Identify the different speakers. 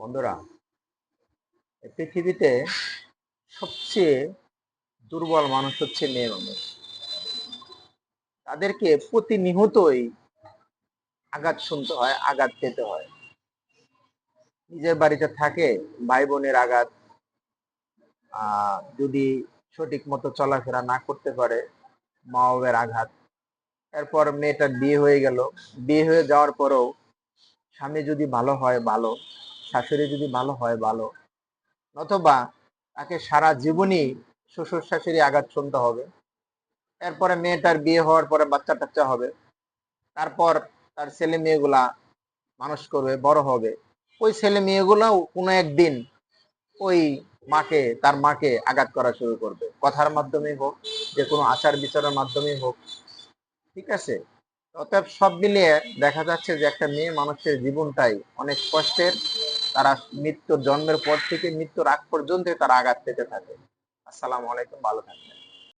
Speaker 1: বন্ধুরা, এই পৃথিবীতে সবচেয়ে দুর্বল মানুষ হচ্ছে মেয়ে মানুষ। তাদেরকে প্রতিনিয়তই আঘাত শুনতে হয়, আঘাত পেতে হয়। নিজের বাড়িতে থাকে, ভাই বোনের আঘাত, যদি সঠিক মতো চলাফেরা না করতে পারে, মা বাবার আঘাত। এরপর মেয়েটার বিয়ে হয়ে গেল, বিয়ে হয়ে যাওয়ার পরেও স্বামী যদি ভালো হয় ভালো, শাশুড়ি যদি ভালো হয় ভালো, অথবা তাকে সারা জীবনই শ্বশুর শাশুড়ি আঘাত শুনতে হবে। এরপরে মেয়েটার বিয়ে হওয়ার পরে বাচ্চা টাচ্চা হবে, তারপর তার ছেলে মেয়েগুলা মানুষ করবে, বড় হবে। ওই ছেলে মেয়েগুলাও কোনো একদিন ওই তার মাকে আঘাত করা শুরু করবে, কথার মাধ্যমে হোক, যে কোনো আচার বিচারের মাধ্যমে হোক। ঠিক আছে? অতএব সব মিলিয়ে দেখা যাচ্ছে যে একটা মেয়ে মানুষের জীবনটাই অনেক কষ্টের। তারা মৃত্যুর জন্মের পর থেকে মৃত্যুর আগ পর্যন্ত তারা আঘাত পেতে থাকে। আসসালামু আলাইকুম, ভালো থাকবেন।